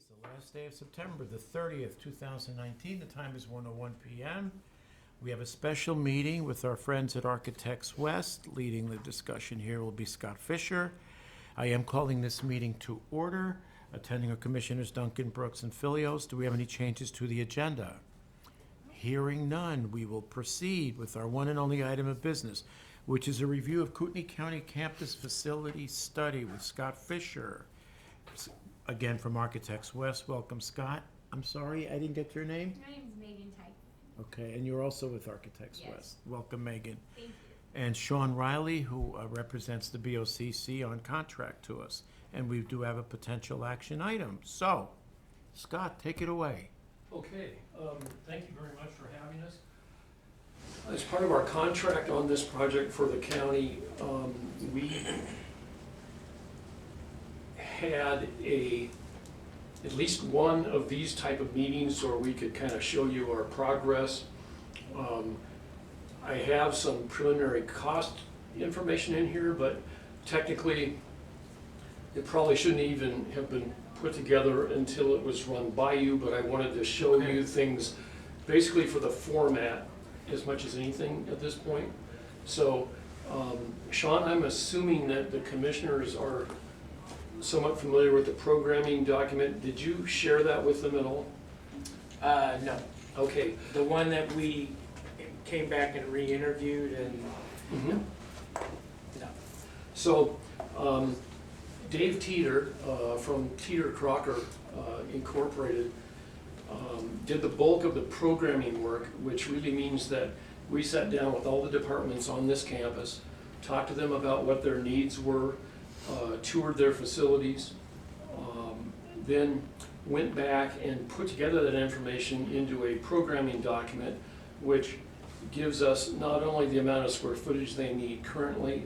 It's the last day of September, the 30th, 2019. The time is 1:01 p.m. We have a special meeting with our friends at Architects West. Leading the discussion here will be Scott Fischer. I am calling this meeting to order. Attending are Commissioners Duncan, Brooks, and Filios. Do we have any changes to the agenda? Hearing none, we will proceed with our one and only item of business, which is a review of Kootenai County Campus Facility Study with Scott Fischer. Again, from Architects West. Welcome, Scott. I'm sorry, I didn't get your name? My name is Megan Tyke. Okay, and you're also with Architects Yes. West. Welcome, Megan. Thank you. And Sean Riley, who represents the BOCC on contract to us. And we do have a potential action item. So, Scott, take it away. Okay, thank you very much for having us. As part of our contract on this project for the county, we had at least one of these type of meetings where we could kind of show you our progress. I have some preliminary cost information in here, but technically it probably shouldn't even have been put together until it was run by you, but I wanted to show you things basically for the format as much as anything at this point. So, Sean, I'm assuming that the commissioners are somewhat familiar with the programming document. Did you share that with them at all? No. Okay. The one that we came back and re-interviewed and, Mhm. no. So, Dave Teeter from Teeter Crocker Incorporated did the bulk of the programming work, which really means that we sat down with all the departments on this campus, talked to them about what their needs were, toured their facilities, then went back and put together that information into a programming document, which gives us not only the amount of square footage they need currently,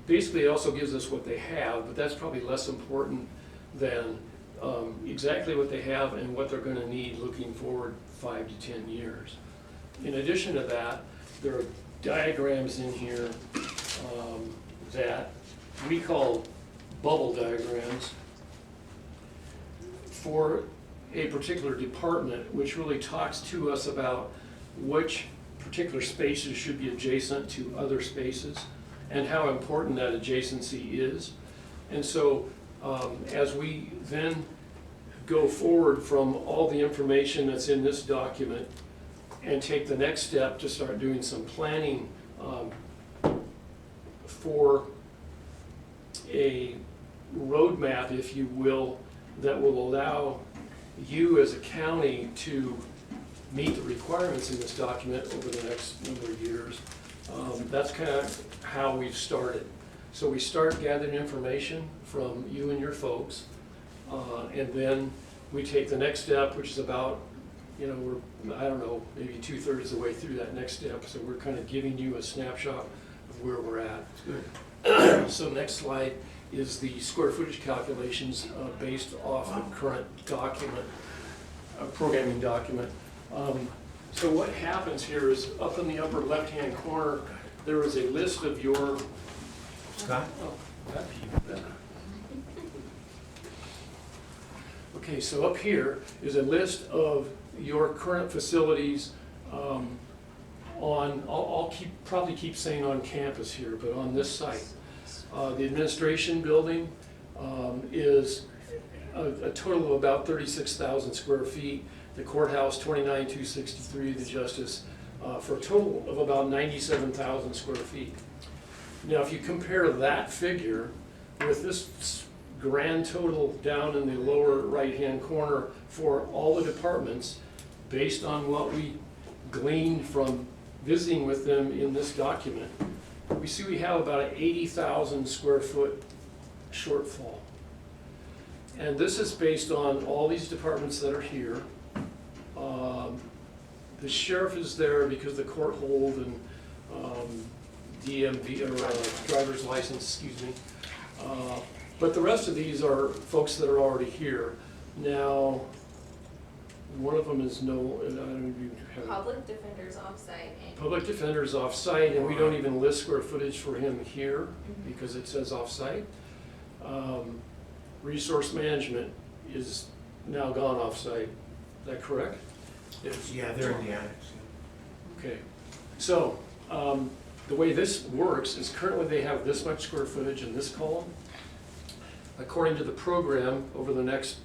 basically it also gives us what they have, but that's probably less important than exactly what they have and what they're gonna need looking forward 5 to 10 years. In addition to that, there are diagrams in here that we call bubble diagrams for a particular department, which really talks to us about which particular spaces should be adjacent to other spaces and how important that adjacency is. And so as we then go forward from all the information that's in this document and take the next step to start doing some planning for a roadmap, if you will, that will allow you as a county to meet the requirements in this document over the next number of years. That's kind of how we've started. So we start gathering information from you and your folks, and then we take the next step, which is about, we're, I don't know, maybe 2/3 of the way through that next step. So we're kind of giving you a snapshot of where we're at. Good. So next slide is the square footage calculations based off the current document, programming document. So what happens here is up in the upper left-hand corner, there is a list of your... Scott? Oh, that you bet. Okay, so up here is a list of your current facilities I'll probably keep saying on campus here, but on this site. The administration building is a total of about 36,000 square feet. The courthouse, 29,263, the justice, for a total of about 97,000 square feet. Now, if you compare that figure with this grand total down in the lower right-hand corner for all the departments, based on what we gleaned from visiting with them in this document, we see we have about an 80,000 square foot shortfall. And this is based on all these departments that are here. The sheriff is there because the court hold and DMV, or driver's license, excuse me. But the rest of these are folks that are already here. Now, one of them is no, I don't even have. Public defenders off-site. Public defenders off-site, and we don't even list square footage for him here because it says off-site. resource management is now gone off-site. Is that correct? Yeah, they're in the annex. Okay, so, the way this works is currently they have this much square footage in this column. According to the program, over the next,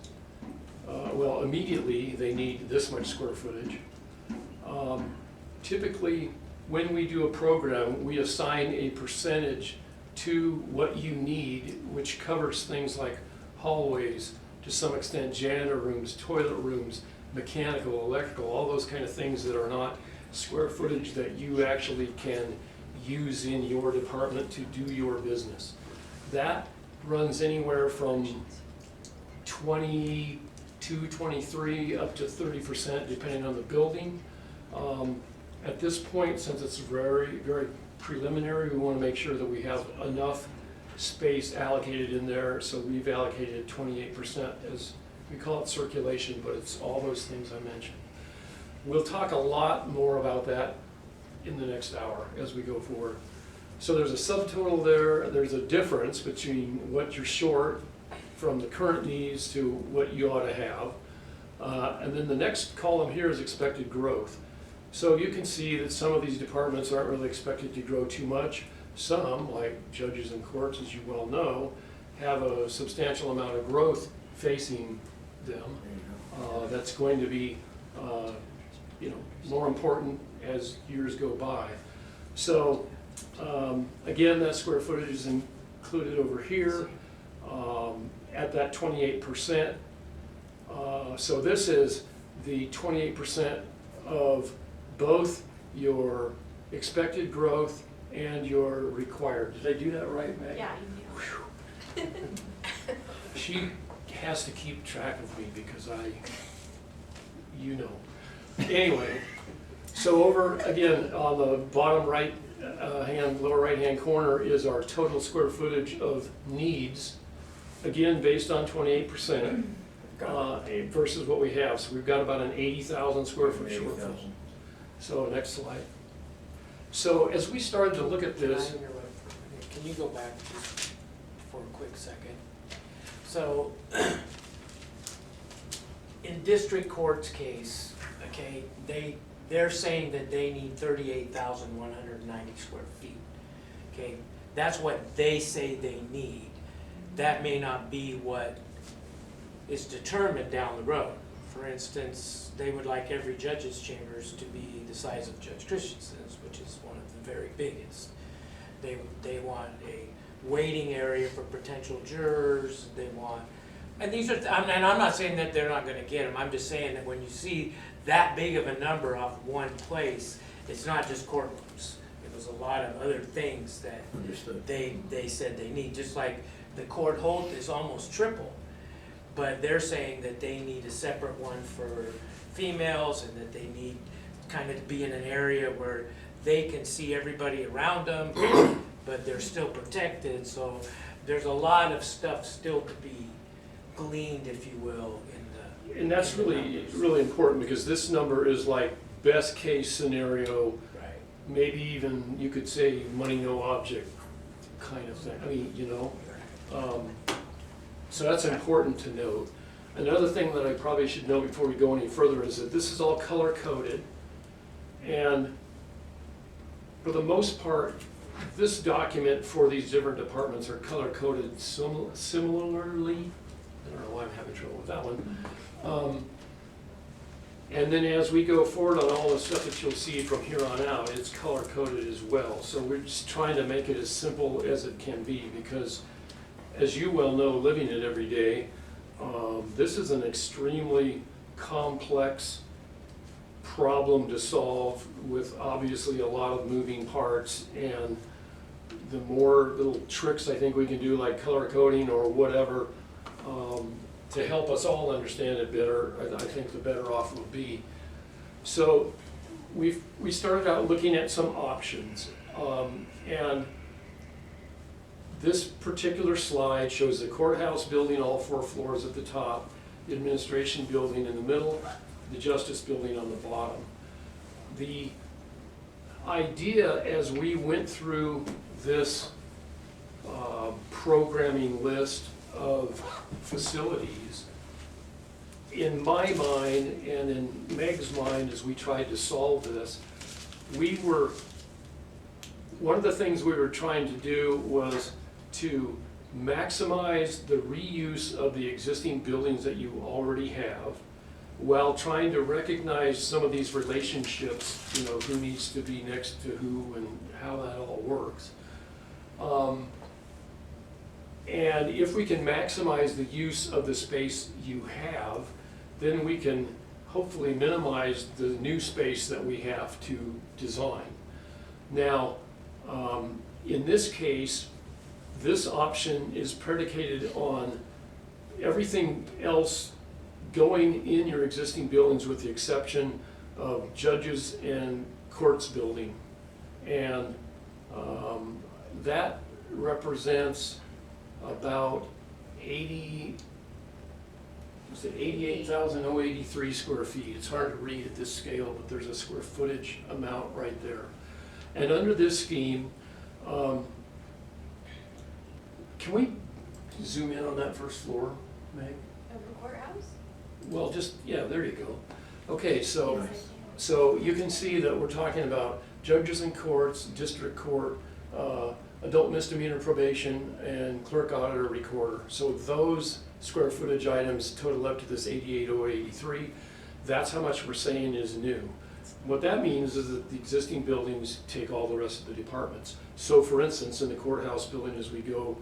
well, immediately, they need this much square footage. Typically, when we do a program, we assign a percentage to what you need, which covers things like hallways, to some extent janitor rooms, toilet rooms, mechanical, electrical, all those kind of things that are not square footage that you actually can use in your department to do your business. That runs anywhere from 22, 23, up to 30%, depending on the building. At this point, since it's very, very preliminary, we want to make sure that we have enough space allocated in there, so we've allocated 28%, as we call it circulation, but it's all those things I mentioned. We'll talk a lot more about that in the next hour as we go forward. So there's a subtotal there, there's a difference between what you're short from the current needs to what you ought to have. And then the next column here is expected growth. So you can see that some of these departments aren't really expected to grow too much. Some, like judges and courts, as you well know, have a substantial amount of growth facing them. That's going to be more important as years go by. So again, that square footage is included over here at that 28%. So this is the 28% of both your expected growth and your required. Did I do that right, Meg? Yeah, you She has to keep track of me because Anyway, so over, again, on the bottom right lower right hand corner is our total square footage of needs, again, based on 28%. Versus what we have. So we've got about an 80,000 square foot shortfall. So next slide. So as we started to look at this. Can you go back just for a quick second? So in district court's case, okay, they're saying that they need 38,190 square feet. Okay, that's what they say they need. That may not be what is determined down the road. For instance, they would like every judge's chambers to be the size of Judge Christensen's, which is one of the very biggest. They want a waiting area for potential jurors. They want, and these are, and I'm not saying that they're not going to get them. I'm just saying that when you see that big of a number off one place, it's not just courtrooms. It was a lot of other things that they said they need. Just like the court hold is almost triple. But they're saying that they need a separate one for females and that they need kind of to be in an area where they can see everybody around them, but they're still protected. So there's a lot of stuff still to be gleaned, if you will, in the. And that's really important because this number is like best case scenario, Right. maybe even you could say money no object kind of thing. I mean, so that's important to note. Another thing that I probably should know before we go any further is that this is all color coded, and for the most part, this document for these different departments are color coded similarly. I don't know why I'm having trouble with that one. And then as we go forward on all the stuff that you'll see from here on out, it's color coded as well. So we're just trying to make it as simple as it can be because, as you well know, living it every day, this is an extremely complex problem to solve with obviously a lot of moving parts, and the more little tricks I think we can do, like color coding or whatever, to help us all understand it better, I think the better off we'll be. So we started out looking at some options, and this particular slide shows the courthouse building, all 4 floors at the top, the administration building in the middle, the justice building on the bottom. The idea as we went through this programming list of facilities, in my mind and in Meg's mind as we tried to solve this, one of the things we were trying to do was to maximize the reuse of the existing buildings that you already have, while trying to recognize some of these relationships, you know, who needs to be next to who and how that all works. And if we can maximize the use of the space you have, then we can hopefully minimize the new space that we have to design. Now, in this case, this option is predicated on everything else going in your existing buildings with the exception of judges and courts building. And that represents about 88,083 square feet. It's hard to read at this scale, but there's a square footage amount right there. And under this scheme, can we zoom in on that first floor, Meg? Of the courthouse? Well, just, yeah, there you go. Okay, so you can see that we're talking about judges and courts, district court, adult misdemeanor probation, and clerk, auditor, recorder. So those square footage items total up to this 88,083. That's how much we're saying is new. What that means is that the existing buildings take all the rest of the departments. So for instance, in the courthouse building, as we go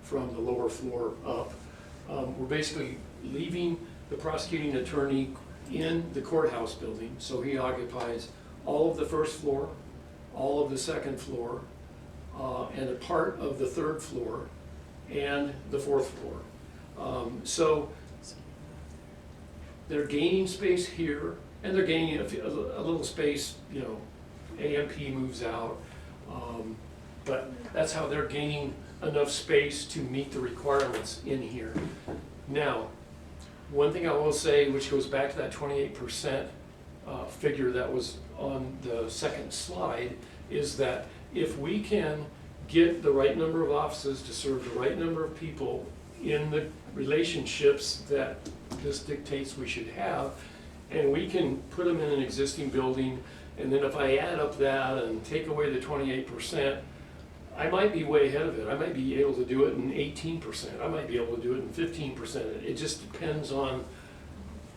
from the lower floor up, we're basically leaving the prosecuting attorney in the courthouse building. So he occupies all of the first floor, all of the second floor, and a part of the third floor and the fourth floor. So they're gaining space here, and they're gaining a little space, you know, AMP moves out. But that's how they're gaining enough space to meet the requirements in here. Now, one thing I will say, which goes back to that 28% figure that was on the second slide, is that if we can get the right number of offices to serve the right number of people in the relationships that this dictates we should have, and we can put them in an existing building, and then if I add up that and take away the 28%, I might be way ahead of it. I might be able to do it in 18%. I might be able to do it in 15%. It just depends on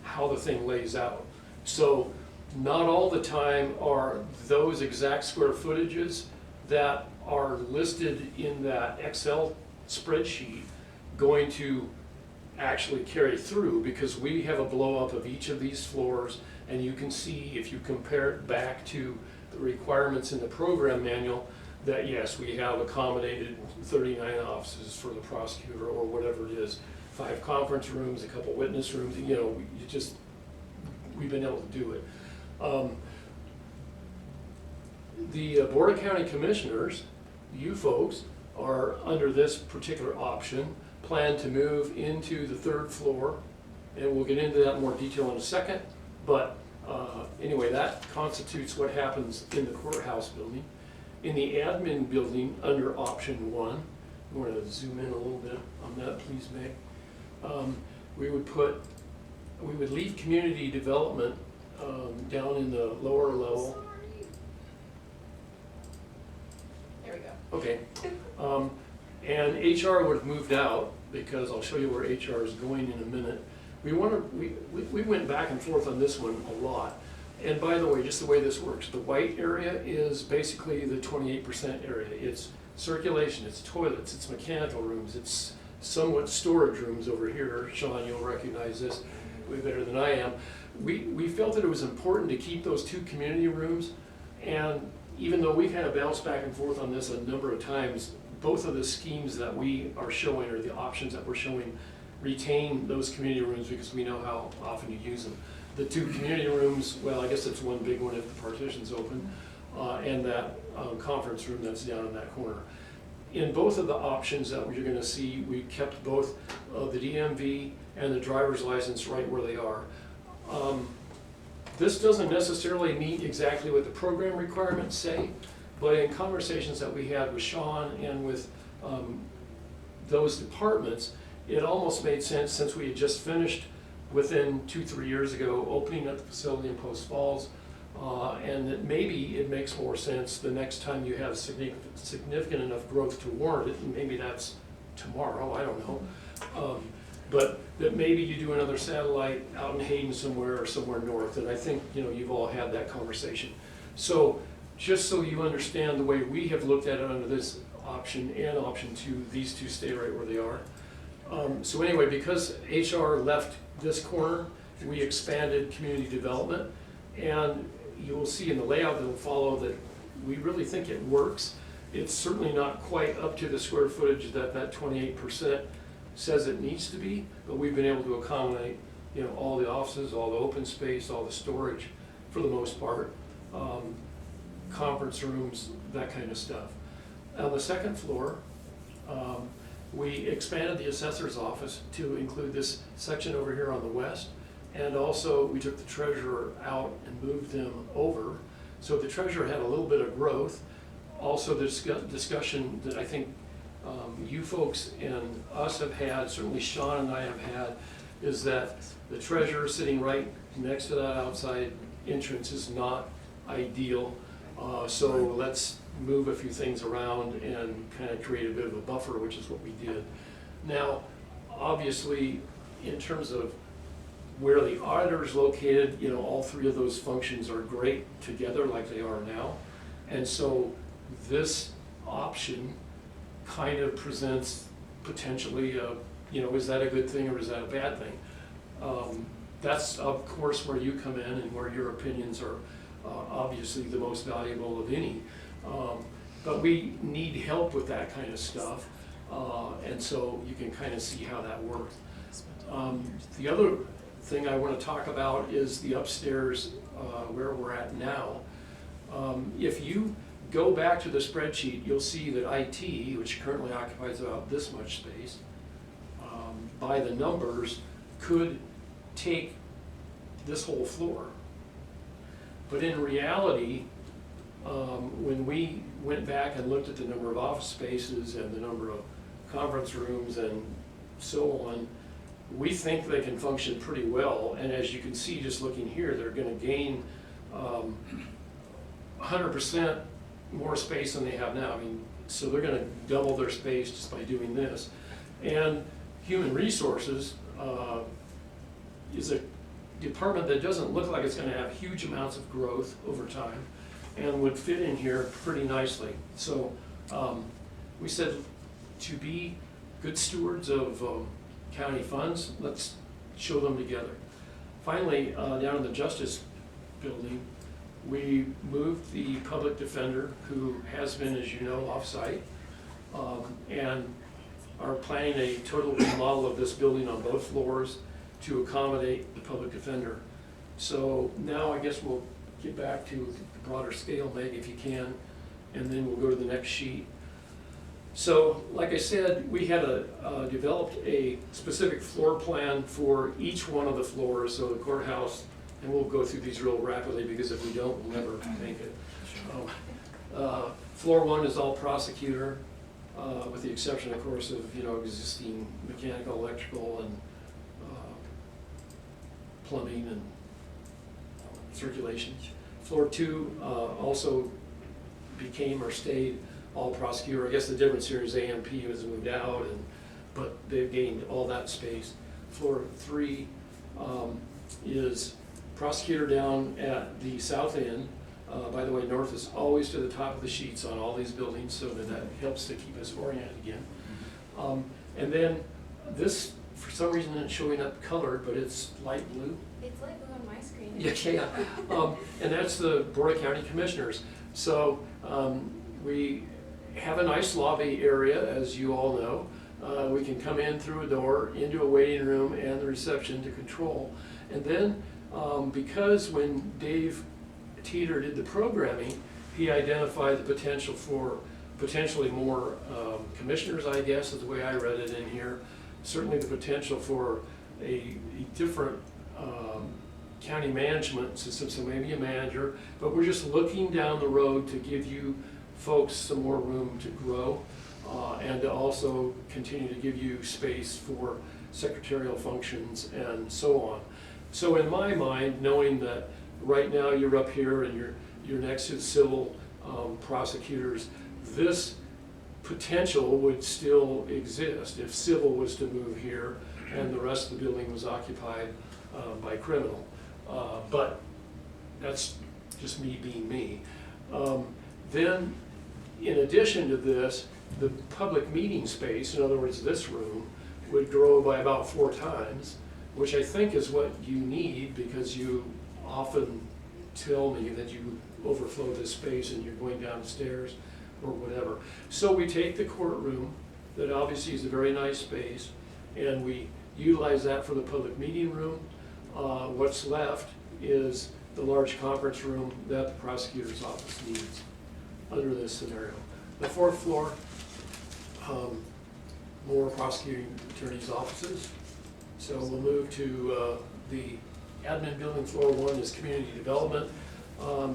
how the thing lays out. So not all the time are those exact square footages that are listed in that Excel spreadsheet going to actually carry through, because we have a blow up of each of these floors, and you can see if you compare it back to the requirements in the program manual that yes, we have accommodated 39 offices for the prosecutor or whatever it is, 5 conference rooms, a couple witness rooms, you know, we've been able to do it. The Board of County Commissioners, you folks, are under this particular option, plan to move into the third floor, and we'll get into that in more detail in a second, but anyway, that constitutes what happens in the courthouse building. In the admin building, under option 1, you want to zoom in a little bit on that, please, Meg. We would leave community development down in the lower level. There we go. Okay. And HR would have moved out, because I'll show you where HR is going in a minute. We went back and forth on this one a lot. And by the way, just the way this works, the white area is basically the 28% area. It's circulation, it's toilets, it's mechanical rooms, it's somewhat storage rooms over here. Sean, you'll recognize this way better than I am. We felt that it was important to keep those 2 community rooms, and even though we kind of bounced back and forth on this a number of times, both of the schemes that we are showing, or the options that we're showing, retain those community rooms because we know how often you use them. The 2 community rooms, well, I guess it's one big one if the partition's open, and that conference room that's down in that corner. In both of the options that you're gonna see, we kept both the DMV and the driver's license right where they are. This doesn't necessarily meet exactly what the program requirements say, but in conversations that we had with Sean and with those departments, it almost made sense, since we had just finished within 2-3 years ago, opening up the facility in Post Falls, and that maybe it makes more sense the next time you have significant enough growth to warrant it, and maybe that's tomorrow, I don't know. But that maybe you do another satellite out in Hayden somewhere or somewhere north, and I think, you know, you've all had that conversation. So, just so you understand the way we have looked at it under this option and option 2, these two stay right where they are. So anyway, because HR left this corner, we expanded community development, and you will see in the layout that will follow that we really think it works. It's certainly not quite up to the square footage that that 28% says it needs to be, but we've been able to accommodate, you know, all the offices, all the open space, all the storage for the most part, conference rooms, that kind of stuff. On the second floor, we expanded the assessor's office to include this section over here on the west, and also we took the treasurer out and moved them over. So the treasurer had a little bit of growth. Also, the discussion that I think you folks and us have had, certainly Sean and I have had, is that the treasurer sitting right next to that outside entrance is not ideal. So let's move a few things around and kind of create a bit of a buffer, which is what we did. Now, obviously, in terms of where the auditor is located, you know, all 3 of those functions are great together like they are now. And so this option kind of presents potentially a, you know, is that a good thing or is that a bad thing? That's of course where you come in and where your opinions are obviously the most valuable of any. But we need help with that kind of stuff, and so you can kind of see how that works. The other thing I want to talk about is the upstairs where we're at now. If you go back to the spreadsheet, you'll see that IT, which currently occupies about this much space, by the numbers, could take this whole floor. But in reality, when we went back and looked at the number of office spaces and the number of conference rooms and so on, we think they can function pretty well. And as you can see, just looking here, they're going to gain 100% more space than they have now. I mean, so they're going to double their space just by doing this. And human resources is a department that doesn't look like it's going to have huge amounts of growth over time and would fit in here pretty nicely. So we said, to be good stewards of county funds, let's show them together. Finally, down in the Justice Building, we moved the public defender, who has been, as you know, off-site, and are planning a total remodel of this building on both floors to accommodate the public defender. So now I guess we'll get back to the broader scale, Meg, if you can, and then we'll go to the next sheet. So, like I said, we had developed a specific floor plan for each one of the floors, so the courthouse, and we'll go through these real rapidly because if we don't, we'll never make it. Floor 1 is all prosecutor, with the exception, of course, of, you know, existing mechanical, electrical, and plumbing and circulation. Floor 2 also became or stayed all prosecutor. I guess the difference here is AMP has moved out, but they've gained all that space. Floor 3 is prosecutor down at the south end. By the way, north is always to the top of the sheets on all these buildings, so that helps to keep us oriented again. And then this, for some reason, isn't showing up colored, but it's light blue. It's light blue on my screen. Yeah. And that's the Board of County Commissioners. So we have a nice lobby area, as you all know. We can come in through a door into a waiting room and the reception to control. And then because when Dave Teeter did the programming, he identified the potential for potentially more commissioners, I guess, is the way I read it in here. Certainly the potential for a different county management system, so maybe a manager, but we're just looking down the road to give you folks some more room to grow. and to also continue to give you space for secretarial functions and so on. So in my mind, knowing that right now you're up here and you're next to the civil prosecutors, this potential would still exist if civil was to move here and the rest of the building was occupied by criminal. But that's just me being me. Then, in addition to this, the public meeting space, in other words, this room, would grow by about 4 times, which I think is what you need, because you often tell me that you overflow this space and you're going downstairs or whatever. So we take the courtroom, that obviously is a very nice space, and we utilize that for the public meeting room. What's left is the large conference room that the prosecutor's office needs under this scenario. The 4th floor, more prosecuting attorney's offices. So we'll move to the admin building. Floor 1 is community development.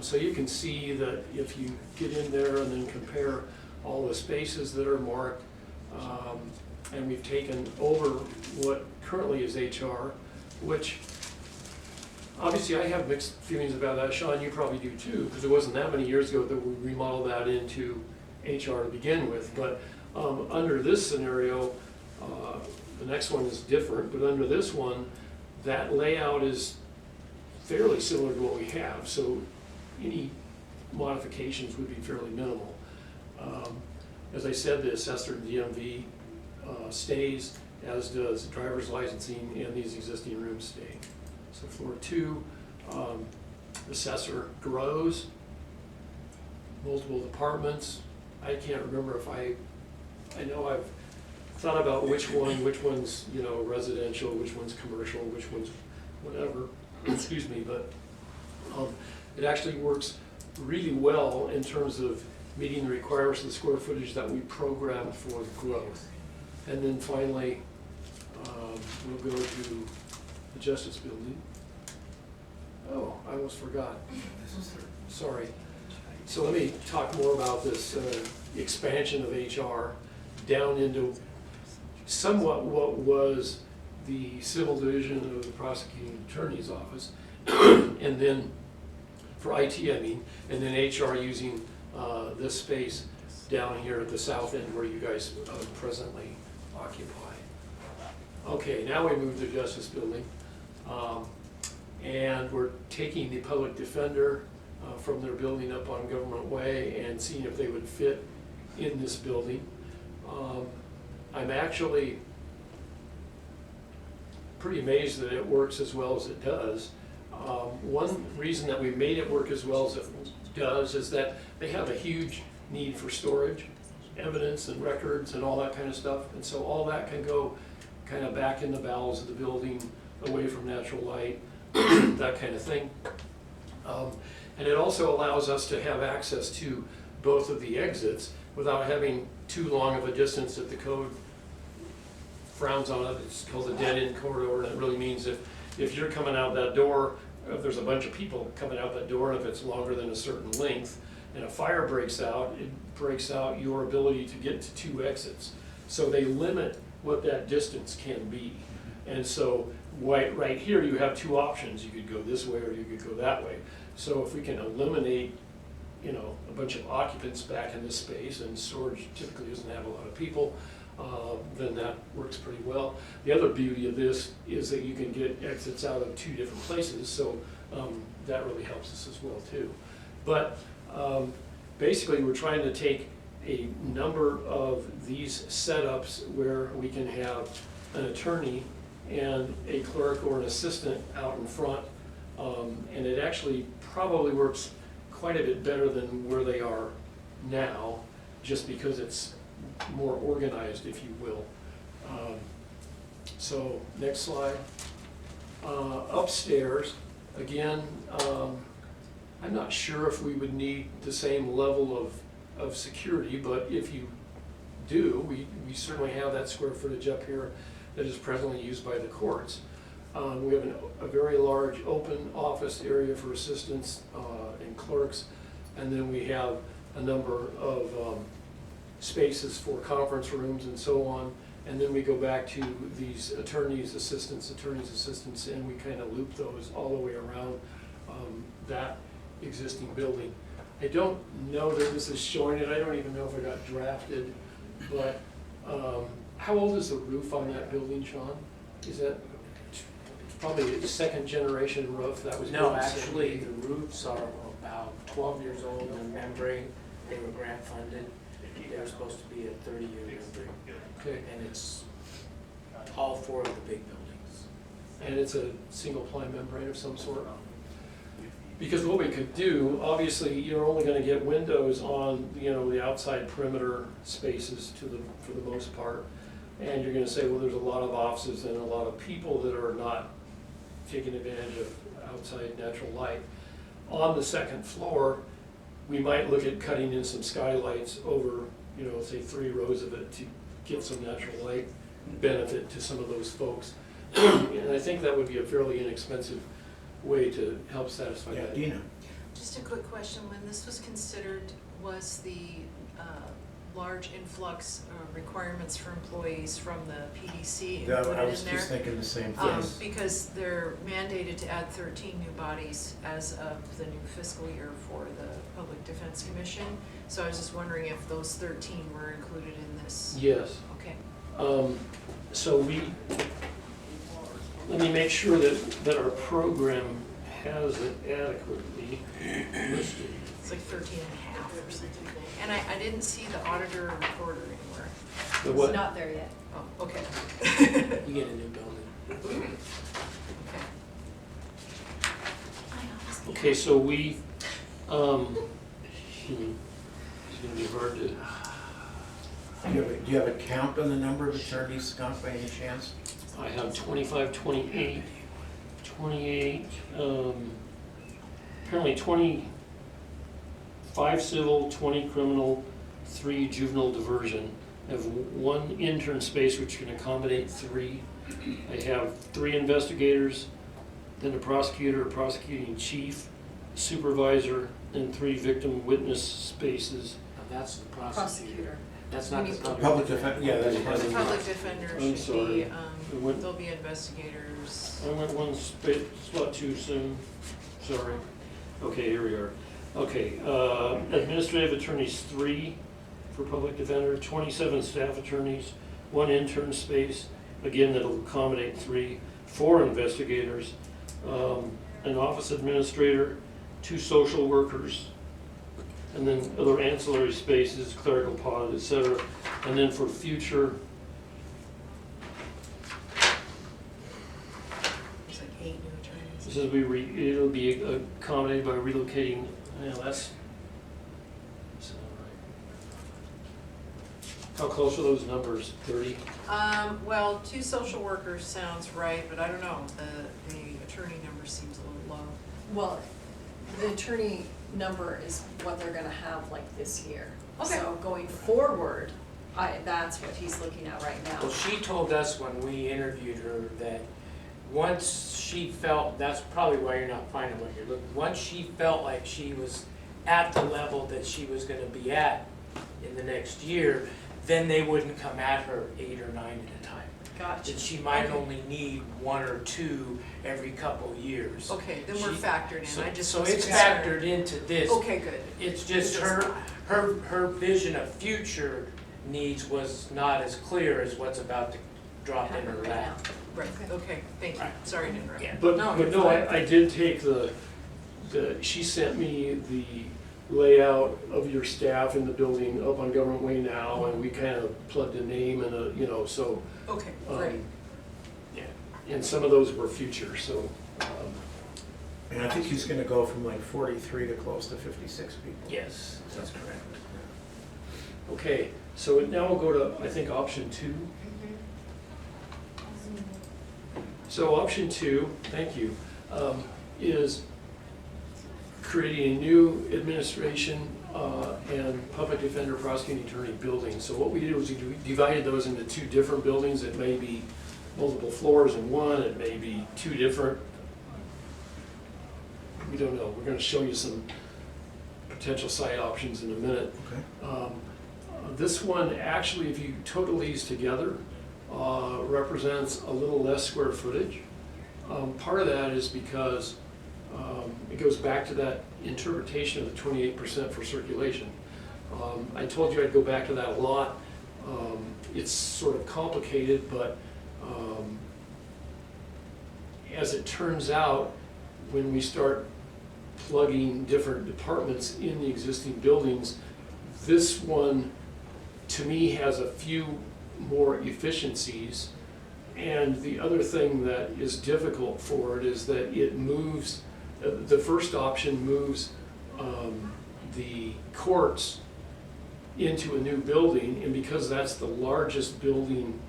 So you can see that if you get in there and then compare all the spaces that are marked, and we've taken over what currently is HR, which obviously I have mixed feelings about that. Sean, you probably do too, because it wasn't that many years ago that we remodeled that into HR to begin with. But under this scenario, the next one is different, but under this one, that layout is fairly similar to what we have, so any modifications would be fairly minimal. As I said, the assessor DMV stays, as does driver's licensing, and these existing rooms stay. So floor 2, assessor grows, multiple departments. I can't remember if I know I've thought about which one's, you know, residential, which one's commercial, which one's whatever, excuse me, but it actually works really well in terms of meeting the requirements of the square footage that we programmed for the growth. And then finally, we'll go to the Justice Building. Oh, I almost forgot. Sorry. So let me talk more about this expansion of HR down into somewhat what was the civil division of the prosecuting attorney's office, and then for IT, I mean, and then HR using this space down here at the south end where you guys presently occupy. Okay, now we move to Justice Building, and we're taking the public defender from their building up on Government Way and seeing if they would fit in this building. I'm actually pretty amazed that it works as well as it does. One reason that we made it work as well as it does is that they have a huge need for storage, evidence and records and all that kind of stuff. And so all that can go kind of back in the bowels of the building, away from natural light, that kind of thing. And it also allows us to have access to both of the exits without having too long of a distance that the code frowns on it. It's called a dead-end corridor, and it really means if you're coming out that door, if there's a bunch of people coming out that door, and if it's longer than a certain length, and a fire breaks out, it breaks out your ability to get to 2 exits. So they limit what that distance can be. And so right here you have 2 options. You could go this way or you could go that way. So if we can eliminate, you know, a bunch of occupants back in this space, and storage typically doesn't have a lot of people, then that works pretty well. The other beauty of this is that you can get exits out of 2 different places, so that really helps us as well too. But basically we're trying to take a number of these setups where we can have an attorney and a clerk or an assistant out in front, and it actually probably works quite a bit better than where they are now, just because it's more organized, if you will. So next slide. Upstairs, again, I'm not sure if we would need the same level of security, but if you do, we certainly have that square footage up here that is presently used by the courts. We have a very large open office area for assistants and clerks, and then we have a number of spaces for conference rooms and so on. And then we go back to these attorneys' assistants, and we kind of loop those all the way around that existing building. I don't know that this is showing it, I don't even know if it got drafted, but how old is the roof on that building, Sean? Is that probably a second generation roof that was built? No, in actually, 78? the roofs are about 12 years old, and membrane, they were grant funded. They were supposed to be a 30-year membrane, Okay, and it's all 4 of the big buildings. and it's a single ply membrane of some sort? Because what we could do, obviously, you're only gonna get windows on, the outside perimeter spaces for the most part. And you're gonna say, well, there's a lot of offices and a lot of people that are not taking advantage of outside natural light. On the second floor, we might look at cutting in some skylights over, say 3 rows of it to get some natural light benefit to some of those folks. And I think that would be a fairly inexpensive way to help satisfy Yeah, that. Dina? Just a quick question, when this was considered, was the large influx requirements for employees from the PDC Yeah, I included was in just there? thinking the same thing. Because they're mandated to add 13 new bodies as of the new fiscal year for the Public Defense Commission. So I was just wondering if those 13 were included in this. Yes. Okay. So let me make sure that our program has it adequately listed. It's like 13 and a half or something. And I didn't see the auditor or recorder anywhere. The It's what? not there yet. Oh, okay. You get a new building. Okay. Okay, so it's gonna be hard to, Do you have a count on the number of attorneys, Scott, by any chance? I have 25, 28, apparently 25 civil, 20 criminal, 3 juvenile diversion. I have 1 intern space which can accommodate 3. I have 3 investigators, then a prosecutor, a prosecuting chief, supervisor, and 3 victim witness spaces. Now, that's the prosecutor. Prosecutor. That's not the You mean- public. Public defense, yeah, that's part of The the. public defender I'm should sorry. be, It went- there'll be investigators. I went one spot too soon, sorry. Okay, here we are. Okay, administrative attorneys 3 for public defender, 27 staff attorneys, 1 intern space, again, that'll accommodate 3, 4 investigators, an office administrator, 2 social workers, and then other ancillary spaces, clerical pod, et cetera. And then for future, There's like 8 new attorneys. this is it'll be accommodated by relocating, that's not right. How close are those numbers, 30? Well, 2 social workers sounds right, but I don't know, the attorney number seems a little low. Well, the attorney number is what they're gonna have like this year. Okay. So going forward, that's what he's looking at right now. Well, she told us when we interviewed her that once she felt, that's probably why you're not finding what you're looking, once she felt like she was at the level that she was gonna be at in the next year, then they wouldn't come at her 8 or 9 at a time. Gotcha. That she might Okay. only need 1 or 2 every couple years. Okay, then we're She- factored in, So I just so was it's concerned. factored into this. Okay, good. It's just her vision of future needs was not as clear as what's about to drop in her lap. Right, okay, thank you, Right. sorry to interrupt. Yeah. But, No, but you're no, fine. I did take she sent me the layout of your staff in the building up on Government Way now, and we kind of plugged a name and so. Okay, um, great. Yeah. And some of those were future, so, And I think he's gonna go from like 43 to close to 56 people. Yes, that's correct. okay, so now we'll go to, I think, option 2. So option 2, thank you, is creating a new administration and public defender, prosecuting attorney building. So what we did was we divided those into 2 different buildings. It may be multiple floors in one, it may be 2 different, we don't know. We're gonna show you some potential site options in a minute. Okay. This one, actually, if you total these together, represents a little less square footage. Part of that is because it goes back to that interpretation of the 28% for circulation. I told you I'd go back to that a lot. It's sort of complicated, but as it turns out, when we start plugging different departments in the existing buildings, this one, to me, has a few more efficiencies. And the other thing that is difficult for it is that it moves, the first option moves the courts into a new building, and because that's the largest building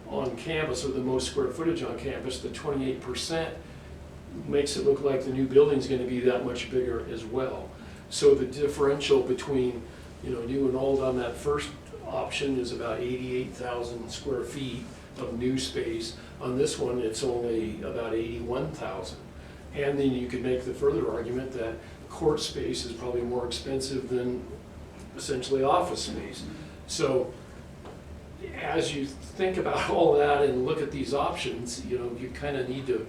on campus, or the most square footage on campus, the 28% makes it look like the new building's gonna be that much bigger as well. So the differential between, new and old on that first option is about 88,000 square feet of new space. On this one, it's only about 81,000. And then you could make the further argument that court space is probably more expensive than essentially office space. So as you think about all that and look at these options, you kind of need to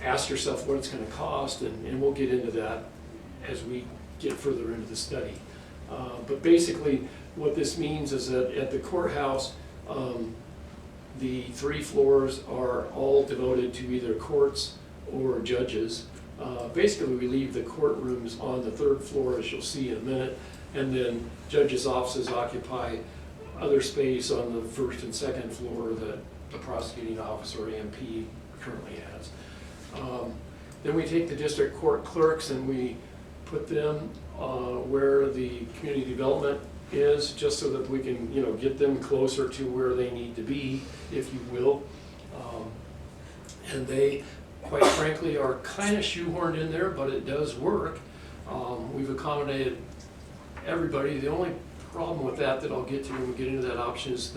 ask yourself what it's going to cost, and we'll get into that as we get further into the study. But basically, what this means is that at the courthouse, the 3 floors are all devoted to either courts or judges. Basically, we leave the courtrooms on the 3rd floor, as you'll see in a minute, and then judges' offices occupy other space on the 1st and 2nd floor that the prosecuting officer, AMP, currently has. Then we take the district court clerks and we put them where the community development is, just so that we can, get them closer to where they need to be, if you will. And they, quite frankly, are kind of shoehorned in there, but it does work. We've accommodated everybody. The only problem with that I'll get to when we get into that option is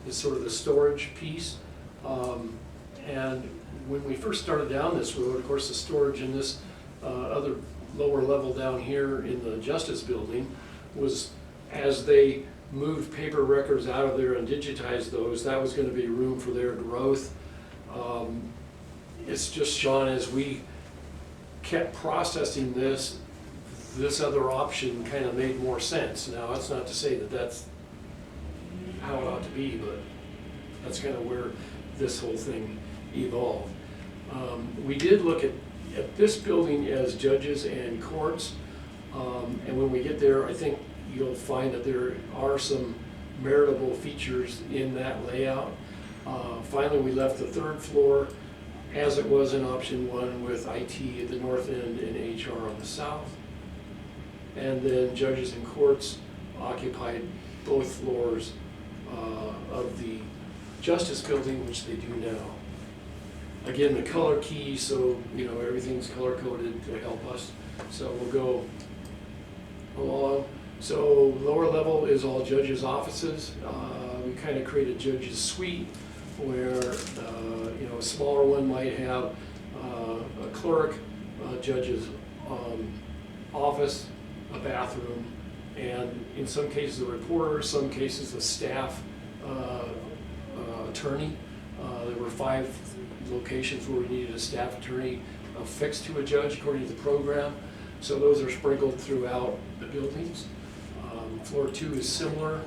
sort of the storage piece. And when we first started down this road, of course, the storage in this other lower level down here in the Justice Building was, as they moved paper records out of there and digitized those, that was going to be room for their growth. It's just, Sean, as we kept processing this other option kind of made more sense. Now, that's not to say that that's how it ought to be, but that's kind of where this whole thing evolved. We did look at this building as judges and courts, and when we get there, I think you'll find that there are some meritable features in that layout. Finally, we left the 3rd floor as it was in option 1, with IT at the north end and HR on the south. And then judges and courts occupied both floors of the Justice Building, which they do now. Again, the color key, so everything's color coded to help us. So we'll go along. So lower level is all judges' offices. We kind of create a judge's suite where a smaller one might have a clerk, a judge's office, a bathroom, and in some cases a reporter, some cases a staff attorney. There were 5 locations where we needed a staff attorney affixed to a judge according to the program. So those are sprinkled throughout the buildings. Floor 2 is similar.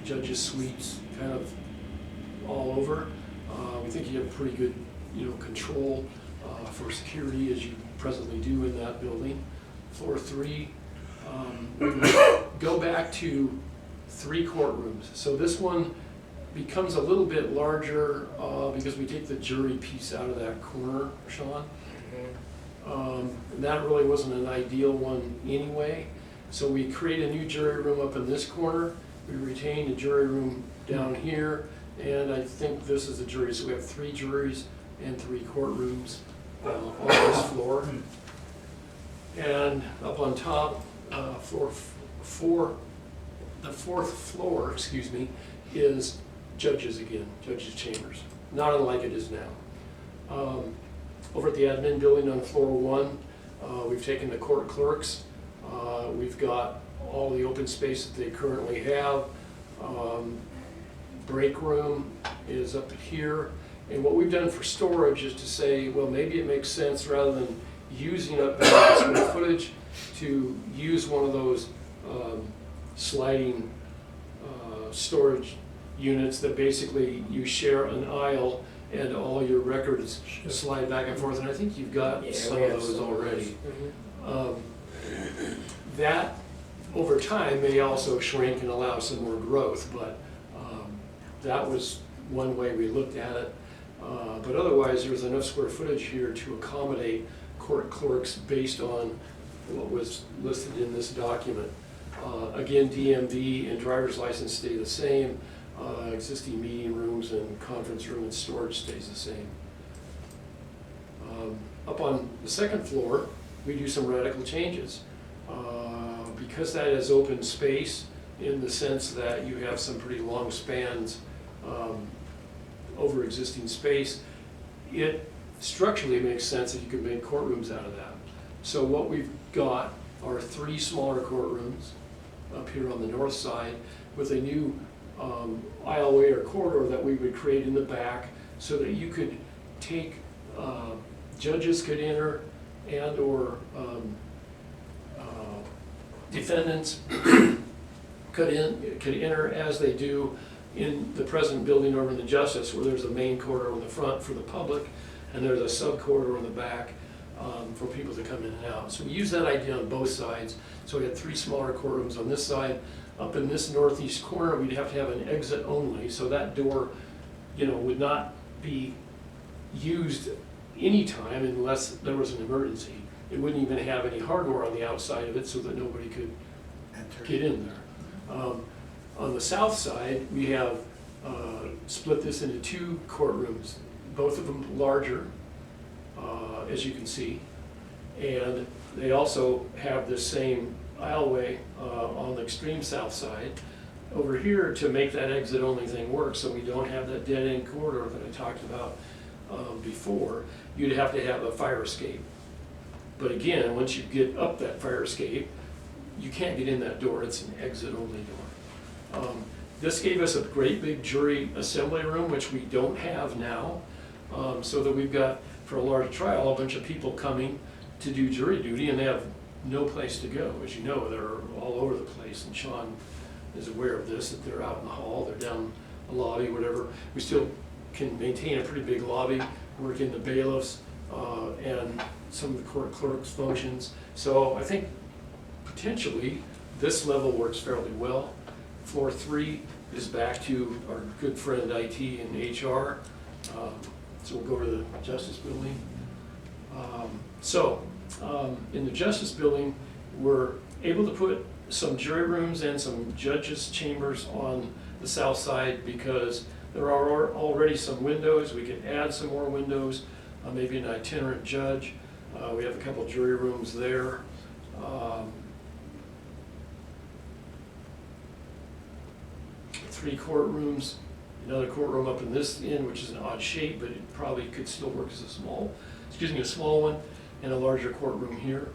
Judges' suites kind of all over. We think you have pretty good control for security, as you presently do in that building. Floor 3, we go back to 3 courtrooms. So this one becomes a little bit larger because we take the jury piece out of that corner, Sean. That really wasn't an ideal one anyway. So we create a new jury room up in this corner. We retain a jury room down here, and I think this is the jury. So we have 3 juries and 3 courtrooms on this floor. And up on top, the 4th floor, is judges again, judges' chambers, not unlike it is now. Over at the admin building on floor 1, we've taken the court clerks. We've got all the open space that they currently have. Break room is up here. And what we've done for storage is to say, well, maybe it makes sense, rather than using up the square footage, to use one of those sliding storage units that basically you share an aisle and all your records slide back and forth. And I think you've got Yeah, some we of have those some of already. those. That, over time, may also shrink and allow some more growth, but that was one way we looked at it. But otherwise, there was enough square footage here to accommodate court clerks based on what was listed in this document. Again, DMV and driver's license stay the same. Existing meeting rooms and conference room and storage stays the same. Up on the second floor, we do some radical changes. Because that is open space in the sense that you have some pretty long spans over existing space, it structurally makes sense that you could make courtrooms out of that. So what we've got are 3 smaller courtrooms up here on the north side with a new aisleway or corridor that we would create in the back so that you could take, judges could enter and or defendants could enter as they do in the present building over in the Justice, where there's a main corridor in the front for the public and there's a sub corridor in the back for people to come in and out. So we use that idea on both sides. So we had 3 smaller courtrooms on this side. Up in this northeast corner, we'd have to have an exit only, so that door, would not be used anytime unless there was an emergency. It wouldn't even have any hardware on the outside of it so that nobody could get in there. On the south side, we have split this into 2 courtrooms, both of them larger, as you can see. And they also have the same aisleway on the extreme south side over here to make that exit only thing work, so we don't have that dead end corridor that I talked about before. You'd have to have a fire escape. But again, once you get up that fire escape, you can't get in that door. It's an exit only door. This gave us a great big jury assembly room, which we don't have now, so that we've got, for a large trial, a bunch of people coming to do jury duty, and they have no place to go. As you know, they're all over the place, and Sean is aware of this, that they're out in the hall, they're down the lobby, whatever. We still can maintain a pretty big lobby, work in the bailiffs, and some of the court clerks' functions. So I think potentially this level works fairly well. Floor 3 is back to our good friend IT and HR. So we'll go to the Justice Building. In the Justice Building, we're able to put some jury rooms and some judges' chambers on the south side because there are already some windows. We can add some more windows, maybe an itinerant judge. We have a couple jury rooms there. 3 courtrooms, another courtroom up in this end, which is an odd shape, but it probably could still work as a small one, and a larger courtroom here.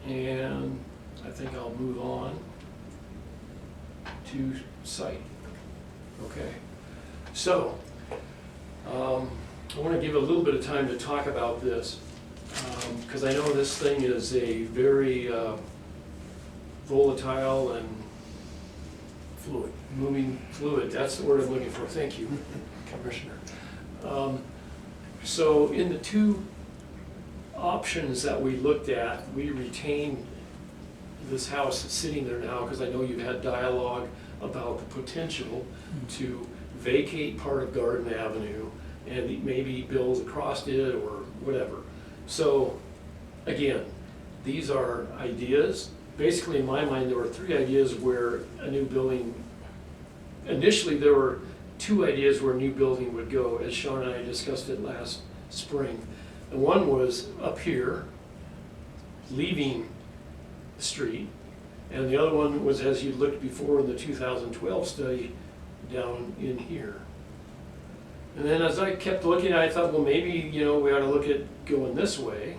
And I think I'll move on to site. Okay, so I want to give a little bit of time to talk about this because I know this thing is a very volatile and fluid, that's the word I'm looking for, thank you, Commissioner. So in the 2 options that we looked at, we retained this house sitting there now because I know you've had dialogue about the potential to vacate part of Garden Avenue and maybe build across it or whatever. So again, these are ideas. Basically, in my mind, there were 3 ideas where a new building, initially there were 2 ideas where a new building would go, as Sean and I discussed it last spring. And one was up here, leaving the street, and the other one was, as you looked before in the 2012 study, down in here. And then as I kept looking, I thought, well, maybe, we ought to look at going this way.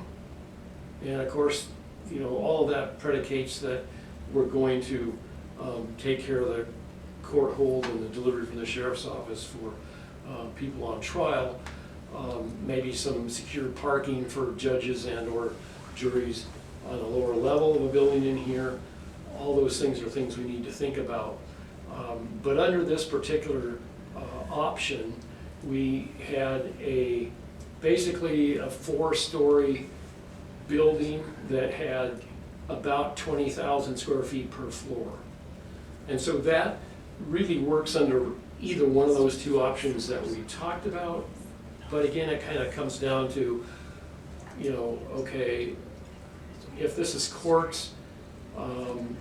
And of course, you know, all of that predicates that we're going to take care of the court hold and the delivery from the sheriff's office for people on trial. Maybe some secure parking for judges and or juries on a lower level of a building in here. All those things are things we need to think about. But under this particular option, we had basically a 4-story building that had about 20,000 square feet per floor. And so that really works under either one of those two options that we talked about. But again, it kind of comes down to, you know, okay, if this is courts, and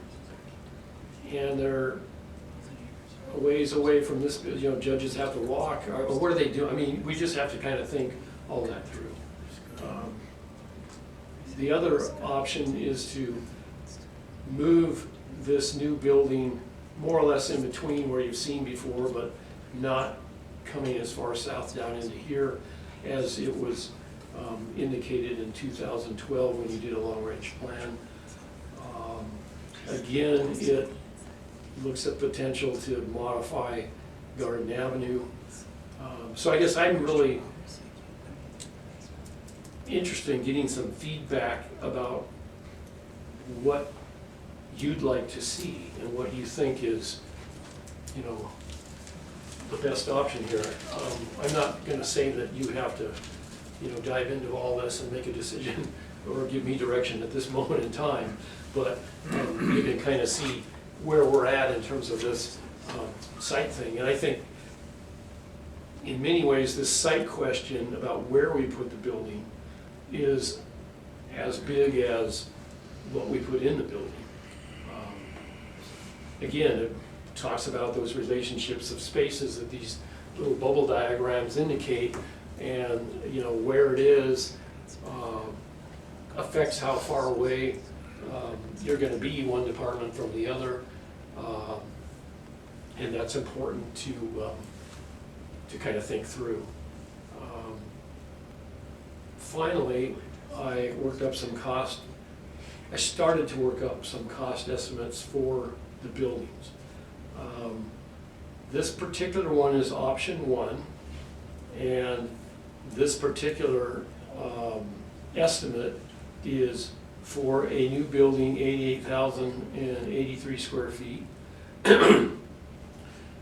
they're a ways away from this, you know, judges have to walk, or what do they do? I mean, we just have to kind of think all that through. The other option is to move this new building more or less in between where you've seen before, but not coming as far south down into here as it was indicated in 2012 when you did a long-range plan. Again, it looks at potential to modify Garden Avenue. So I guess I'm really interested in getting some feedback about what you'd like to see and what you think is, you know, the best option here. I'm not going to say that you have to, you know, dive into all this and make a decision or give me direction at this moment in time, but you can kind of see where we're at in terms of this site thing. And I think in many ways this site question about where we put the building is as big as what we put in the building. Again, it talks about those relationships of spaces that these little bubble diagrams indicate, and you know where it is affects how far away you're going to be one department from the other, and that's important to kind of think through. Finally, I worked up some cost. I started to work up some cost estimates for the buildings. This particular one is option 1, and this particular estimate is for a new building, 88,083 square feet.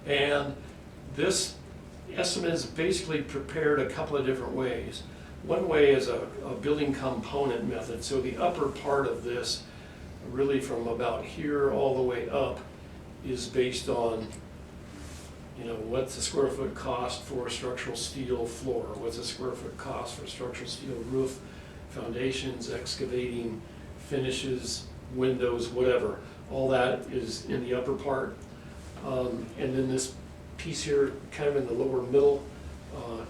And this estimate is basically prepared a couple of different ways. One way is a building component method. So the upper part of this, really from about here all the way up, is based on, you know, what's the square foot cost for a structural steel floor? What's the square foot cost for a structural steel roof, foundations, excavating, finishes, windows, whatever. All that is in the upper part. And then this piece here, kind of in the lower middle,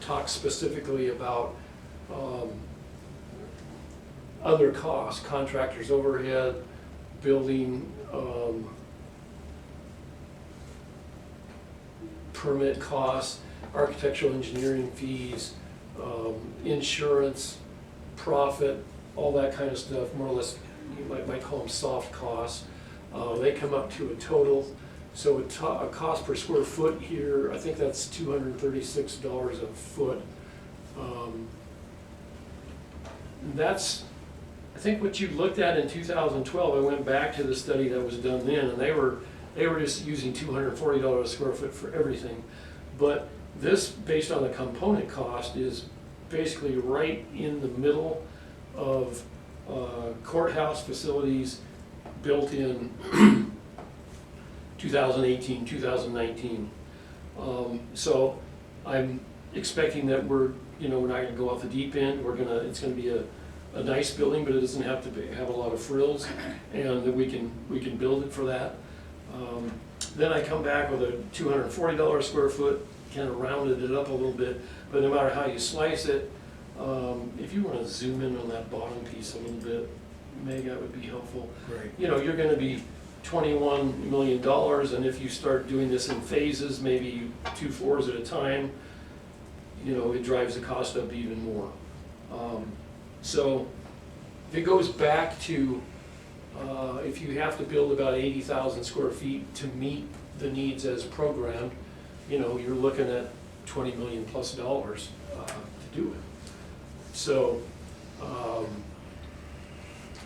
talks specifically about other costs, contractors' overhead, building permit costs, architectural engineering fees, insurance, profit, all that kind of stuff, more or less you might call them soft costs. They come up to a total, so a cost per square foot here, I think that's $236 a foot. That's, I think what you looked at in 2012, I went back to the study that was done then, and they were just using $240 a square foot for everything. But this, based on the component cost, is basically right in the middle of courthouse facilities built in 2018, 2019. So I'm expecting that we're not going to go off the deep end. It's going to be a nice building, but it doesn't have to have a lot of frills, and that we can build it for that. Then I come back with a $240 a square foot, kind of rounded it up a little bit, but no matter how you slice it, if you want to zoom in on that bottom piece a little bit, Meg, that would be helpful. Right. You're going to be $21 million, and if you start doing this in phases, maybe 2 floors at a time, it drives the cost up even more. So if it goes back to If you have to build about 80,000 square feet to meet the needs as programmed, you know, you're looking at $20 million plus to do it. So,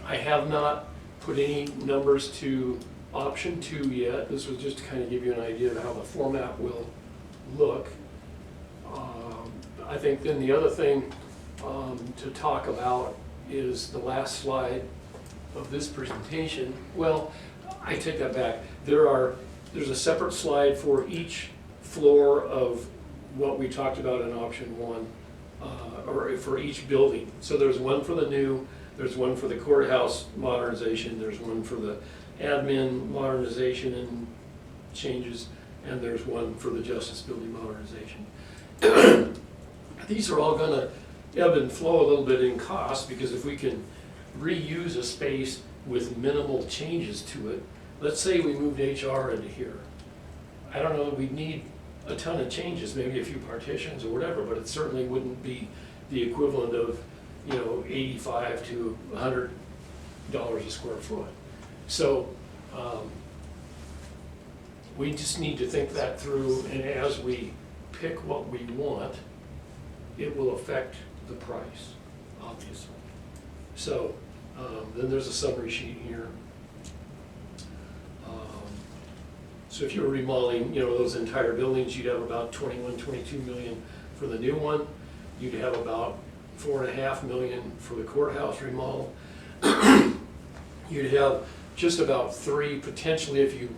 I have not put any numbers to option 2 yet. This was just to kind of give you an idea of how the format will look. I think then the other thing to talk about is the last slide of this presentation. Well, I take that back. There's a separate slide for each floor of what we talked about in option 1, or for each building. So there's one for the new, there's one for the courthouse modernization, there's one for the admin modernization and changes, and there's one for the justice building modernization. These are all gonna ebb and flow a little bit in cost, because if we can reuse a space with minimal changes to it, let's say we moved HR into here. I don't know that we'd need a ton of changes, maybe a few partitions or whatever, but it certainly wouldn't be the equivalent of, you know, $85 to $100 a square foot. So, we just need to think that through, and as we pick what we want, it will affect the price, obviously. So, then there's a summary sheet here. So if you were remodeling, you know, those entire buildings, you'd have about 21, 22 million for the new one. You'd have about 4.5 million for the courthouse remodel. You'd have just about 3, potentially, if you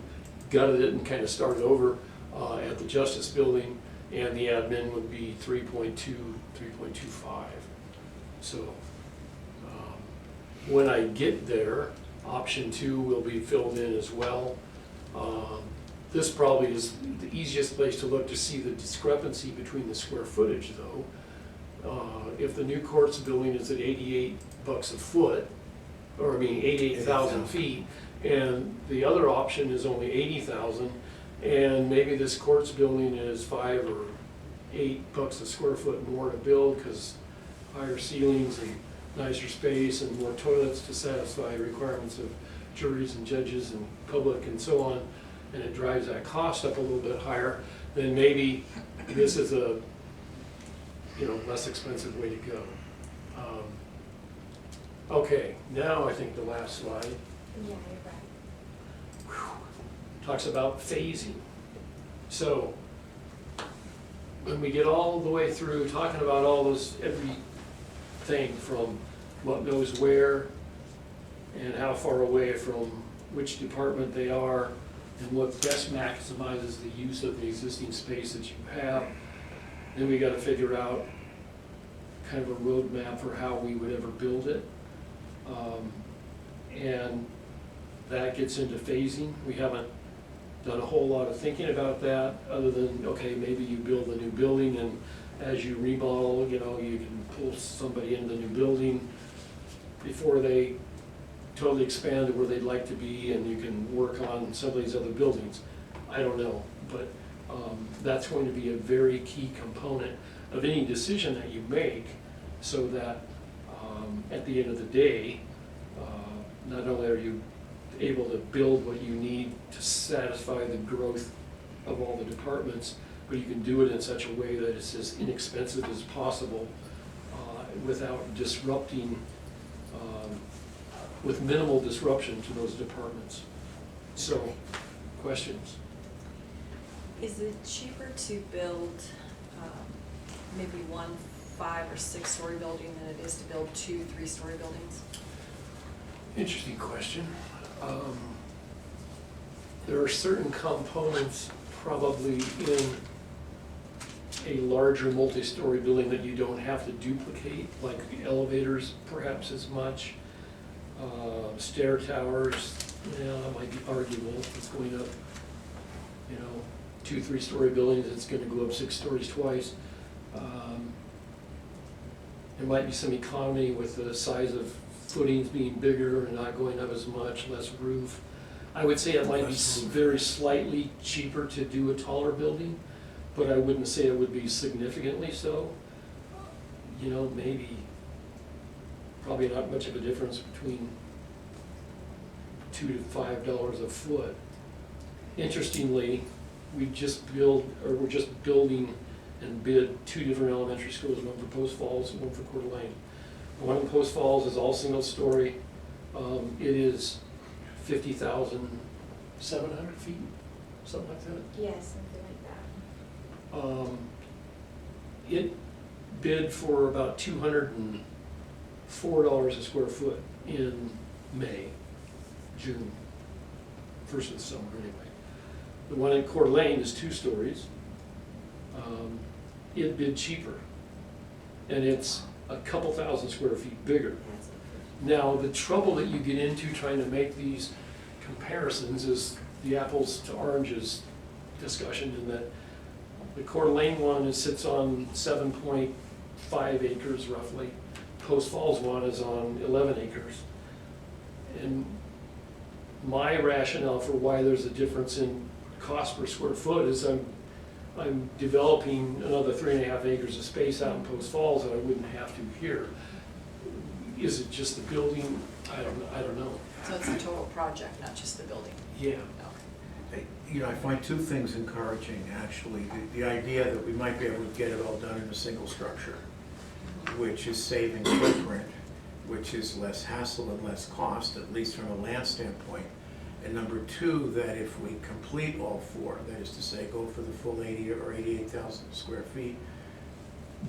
gutted it and kind of started over at the justice building, and the admin would be 3.2, 3.25. So when I get there, option 2 will be filled in as well. This probably is the easiest place to look to see the discrepancy between the square footage, though. If the new courts building is at $88 a foot, or I mean 88,000 feet, and the other option is only 80,000, and maybe this courts building is $5 or $8 a square foot more to build because higher ceilings and nicer space and more toilets to satisfy requirements of juries and judges and public and so on, and it drives that cost up a little bit higher, then maybe this is a, you know, less expensive way to go. Okay, now I think the last slide. Yeah, you're right. Talks about phasing. So when we get all the way through talking about all those, everything from what goes where and how far away from which department they are and what best maximizes the use of the existing space that you have, then we gotta figure out kind of a roadmap for how we would ever build it. And that gets into phasing. We haven't done a whole lot of thinking about that, other than, okay, maybe you build a new building and as you remodel, you know, you can pull somebody into the new building before they totally expand to where they'd like to be, and you can work on some of these other buildings. I don't know, but that's going to be a very key component of any decision that you make, so that at the end of the day, not only are you able to build what you need to satisfy the growth of all the departments, but you can do it in such a way that it's as inexpensive as possible without disrupting, with minimal disruption to those departments. So, questions? Is it cheaper to build maybe 1 5 or 6 story building than it is to build 2 3-story buildings? Interesting question. There are certain components probably in a larger multi-story building that you don't have to duplicate, like the elevators perhaps as much. Stair towers, yeah, that might be arguable. It's going up, you know, 2 3-story buildings, it's gonna go up 6 stories twice. There might be some economy with the size of footings being bigger and not going up as much, less roof. I would say it might be very slightly cheaper to do a taller building, but I wouldn't say it would be significantly so. You know, maybe, probably not much of a difference between $2 to $5 a foot. Interestingly, we're just building and bid 2 different elementary schools, one for Post Falls and one for Coeur d'Alene. The one in Post Falls is all single story. It is 50,700 feet, something like that. Yes, something like that. It bid for about $204 a square foot in May, June, first of the summer anyway. The one in Coeur d'Alene is 2 stories. It bid cheaper, and it's a couple thousand square feet bigger. Now, the trouble that you get into trying to make these comparisons is the apples to oranges discussion, in that the Coeur d'Alene one sits on 7.5 acres roughly. Post Falls one is on 11 acres. And my rationale for why there's a difference in cost per square foot is I'm developing another 3.5 acres of space out in Post Falls that I wouldn't have to here. Is it just the building? I don't know. So it's a total project, not just the building? Yeah. Okay. You know, I find 2 things encouraging, actually. The idea that we might be able to get it all done in a single structure, which is saving footprint, which is less hassle and less cost, at least from a land standpoint. And number 2, that if we complete all 4, that is to say, go for the full 80 or 88,000 square feet,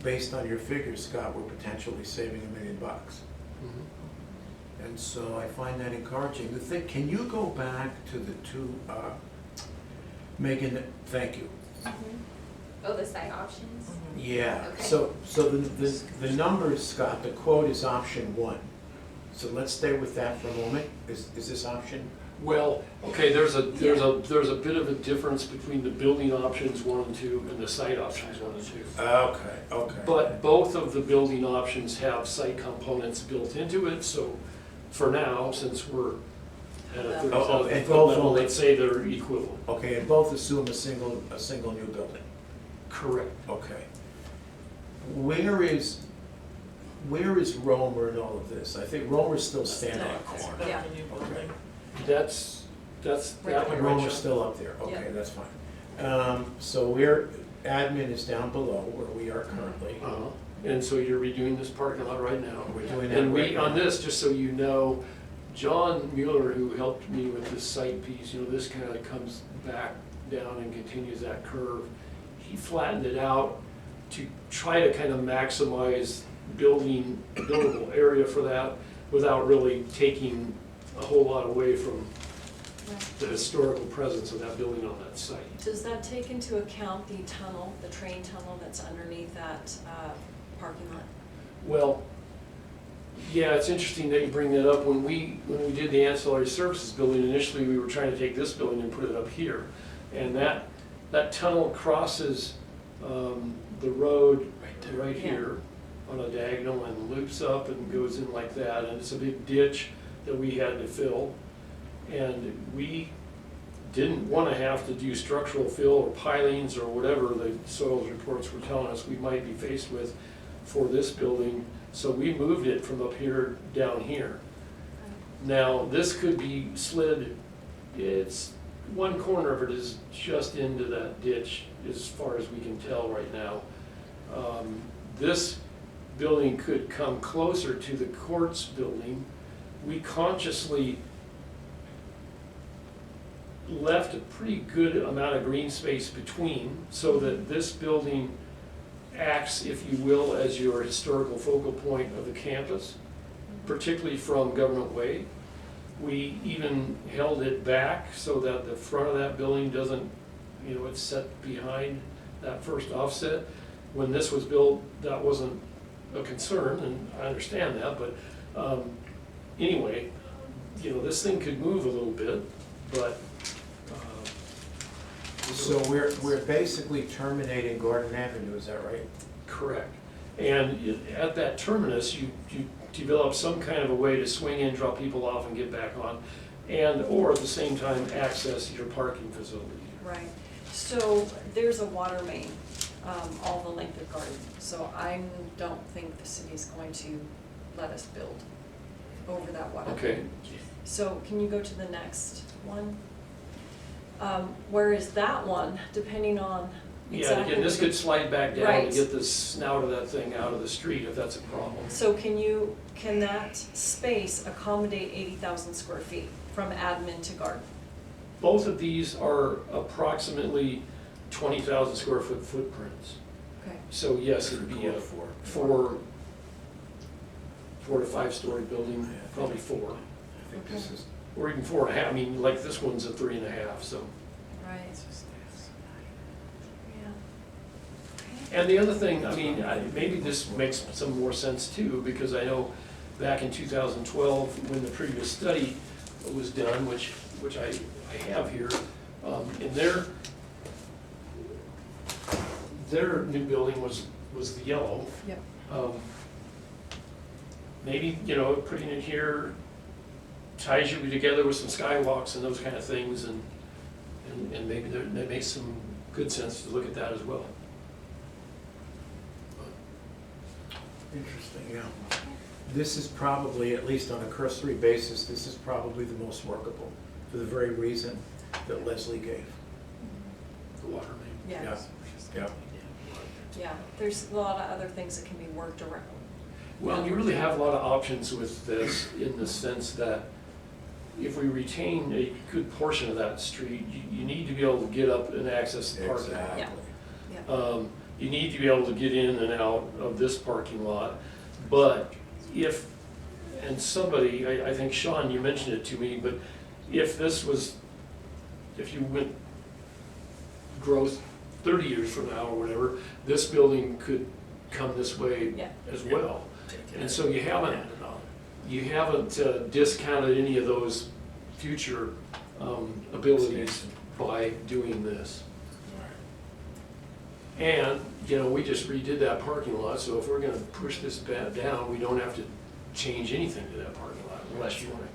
based on your figures, Scott, we're potentially saving $1 million. Mhm. And so I find that encouraging. The thing, can you go back to the 2, Megan, thank you. Oh, the site options? Yeah, Okay. so the numbers, Scott, the quote is option 1. So let's stay with that for a moment. Is this option? Well, okay, there's a bit of a difference between the building options 1 and 2 and the site options 1 and 2. Okay. But both of the building options have site components built into it, so for now, since we're at a and 30,000 both foot level, only- let's say they're equivalent. Okay, and both assume a single new building. Correct. Okay. Where is Romer in all of this? I think Romer's still standing. Yeah. Okay. That's that one right Romer's there. still up there, okay, Yeah. that's fine. So admin is down below where we are currently. Uh-huh. And so you're redoing this parking lot right now. We're doing that And right now. on this, just so you know, John Mueller, who helped me with this site piece, this kind of comes back down and continues that curve. He flattened it out to try to kind of maximize buildable area for that without really taking a whole lot away from the historical presence of that building on that site. Does that take into account the tunnel, the train tunnel that's underneath that parking lot? Well, yeah, it's interesting that you bring that up. When we did the ancillary services building, initially we were trying to take this building and put it up here. And that tunnel crosses the road right here on a diagonal and loops up and goes in like that. And it's a big ditch that we had to fill. And we didn't want to have to do structural fill or pilings or whatever the soils reports were telling us we might be faced with for this building. So we moved it from up here down here. Now, this could be slid, it's, one corner of it is just into that ditch as far as we can tell right now. This building could come closer to the courts building. We consciously left a pretty good amount of green space between so that this building acts, if you will, as your historical focal point of the campus, particularly from Government Way. We even held it back so that the front of that building doesn't, it's set behind that first offset. When this was built, that wasn't a concern, and I understand that, but anyway, this thing could move a little bit, but So we're basically terminating Gordon Avenue, is that right? correct. And at that terminus, you develop some kind of a way to swing in, drop people off, and get back on, or at the same time access your parking facility. Right. So there's a water main all the length of Garden. So I don't think the city's going to let us build over that water main. Okay, So can you go to the next one? Whereas that one, depending on Yeah, exactly. again, this could slide back down Right. to get the snout of that thing out of the street if that's a problem. So can that space accommodate 80,000 square feet from admin to garden? Both of these are approximately 20,000 square foot footprints. Okay. So yes, it'd be a four to 5 story building, probably 4, I think this is, or even 4.5. I mean, like this one's a 3.5, so. Right. Yeah. And the other thing, I mean, maybe this makes some more sense too, because I know back in 2012, when the previous study was done, which I have here, in their new building was the yellow. Yep. Maybe, putting it here ties you together with some skywalks and those kind of things, and maybe that makes some good sense to look at that as well. interesting, yeah. This is probably, at least on a cursory basis, this is probably the most workable, for the very reason that Leslie gave. The water main. Yeah. Yeah. Yeah, there's a lot of other things that can be worked around. Well, you really have a lot of options with this, in the sense that if we retain a good portion of that street, you need to be able to get up and access the parking lot. Exactly. Yeah. You need to be able to get in and out of this parking lot, but if, and somebody, I think Sean, you mentioned it to me, but if you went growth 30 years from now or whatever, this building could come this way Yeah. as well. And so you haven't discounted any of those future abilities by doing this. And, we just redid that parking lot, so if we're gonna push this down, we don't have to change anything to that parking lot, unless you wanna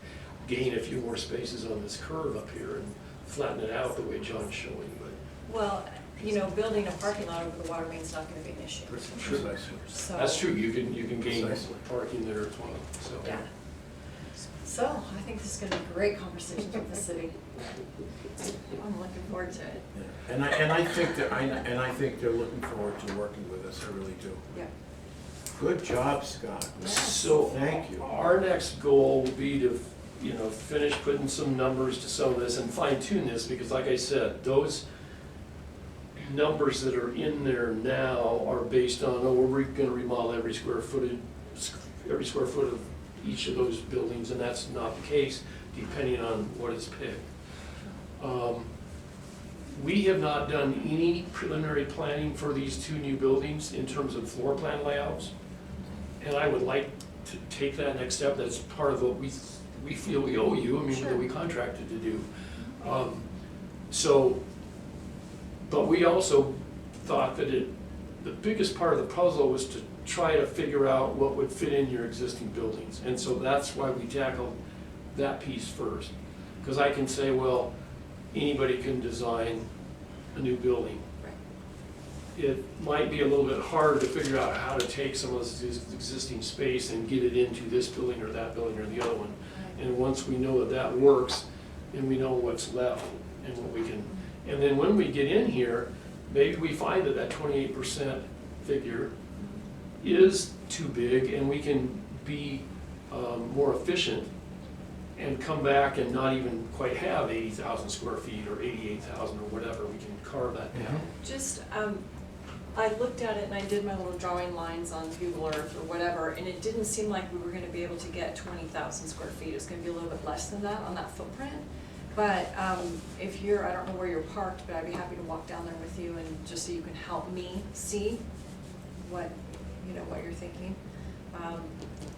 gain a few more spaces on this curve up here and flatten it out the way John's showing, but. Well, building a parking lot over the water main's not gonna be an issue. Precisely. So. That's true, you can gain Precisely. parking there as well, so. Yeah. So, I think this is gonna be great conversations with the city. I'm looking forward to it. Yeah. And I think they're looking forward to working with us, I really do. Yeah. Good job, Scott. So, Thank you. our next goal will be to, finish putting some numbers to some of this and fine tune this, because like I said, those numbers that are in there now are based on, we're gonna remodel every square foot of each of those buildings, and that's not the case, depending on what is picked. We have not done any preliminary planning for these 2 new buildings in terms of floor plan layouts. And I would like to take that next step. That's part of what we feel we owe you, Sure. that we contracted to do. But we also thought that the biggest part of the puzzle was to try to figure out what would fit in your existing buildings. And so that's why we tackled that piece first. Because I can say, well, anybody can design a new building. Right. It might be a little bit harder to figure out how to take some of this existing space and get it into this building or that building or the other one. And once we know that works, then we know what's left and what we can. And then when we get in here, maybe we find that 28% figure is too big, and we can be more efficient and come back and not even quite have 80,000 square feet or 88,000 or whatever. We can carve that down. Just, I looked at it and I did my little drawing lines on Google Earth or whatever, and it didn't seem like we were gonna be able to get 20,000 square feet. It was gonna be a little bit less than that on that footprint. But if I don't know where you're parked, but I'd be happy to walk down there with you and just so you can help me see what you're thinking.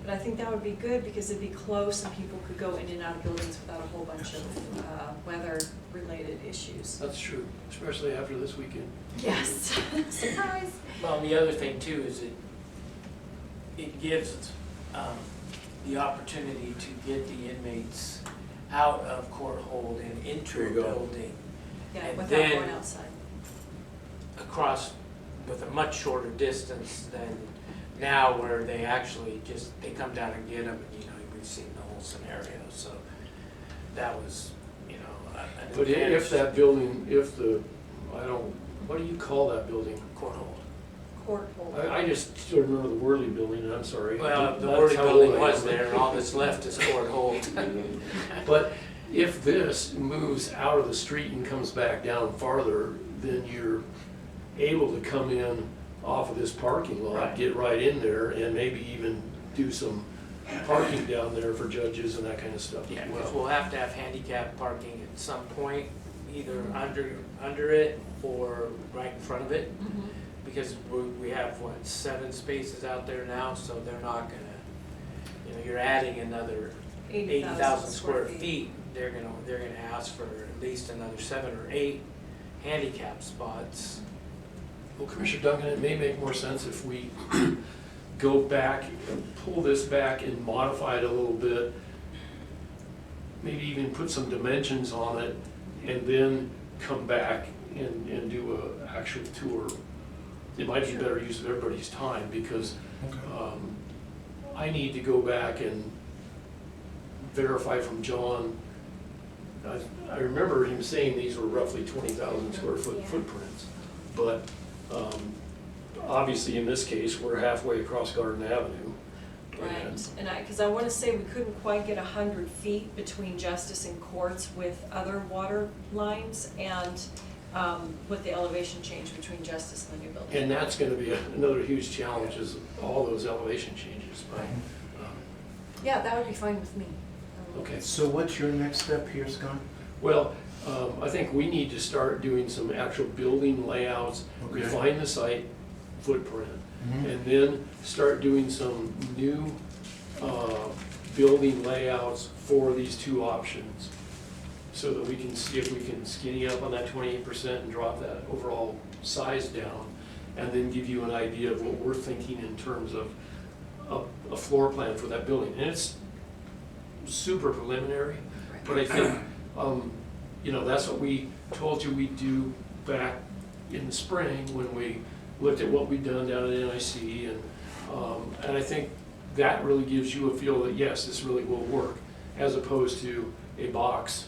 But I think that would be good because it'd be close and people could go in and out of buildings without a whole bunch of weather-related issues. That's true, especially after this weekend. Yes, surprise. Well, the other thing too is it gives the opportunity to get the inmates out of court hold and into There a you go. building Yeah, And without then- going outside. across with a much shorter distance than now where they actually they come down and get them, and we've seen the whole scenario, so that was, an But if advantage. that building, what do you call that building? Cornhole. Court hold. I just don't remember the Worley building, and I'm sorry. Well, the That's Worthy how building old I was am. there, and all that's left is Cornhole. But if this moves out of the street and comes back down farther, then you're able to come in off of this parking lot, Right. get right in there, and maybe even do some parking down there for judges and that kind of stuff Yeah, as because well. we'll have to have handicap parking at some point, either under it or right in front of it. Mhm. Because we have, 7 spaces out there now, so they're not gonna, you're adding another 80,000 square feet. They're gonna ask for at least another 7 or 8 handicap spots. Well, Commissioner Duncan, it may make more sense if we go back and pull this back and modify it a little bit. Maybe even put some dimensions on it and then come back and do a actual tour. It might be better use of everybody's time because I need to go back and verify from John. I remember him saying these were roughly 20,000 square foot Yeah. footprints. But obviously in this case, we're halfway across Garden Avenue. Right, and because I want to say we couldn't quite get 100 feet between Justice and Courts with other water lines and with the elevation change between Justice and the new building. And that's gonna be another huge challenge is all those elevation changes. But, Yeah, that would be fine with me. okay. So what's your next step here, Scott? Well, I think we need to start doing some actual building layouts, Okay. refine the site footprint, Mhm. and then start doing some new building layouts for these two options, so that we can see if we can skinny up on that 28% and drop that overall size down, and then give you an idea of what we're thinking in terms of a floor plan for that building. And it's super preliminary, but I think, that's what we told you we'd do back in the spring when we looked at what we'd done down at NIC, and I think that really gives you a feel that, yes, this really will work, as opposed to a box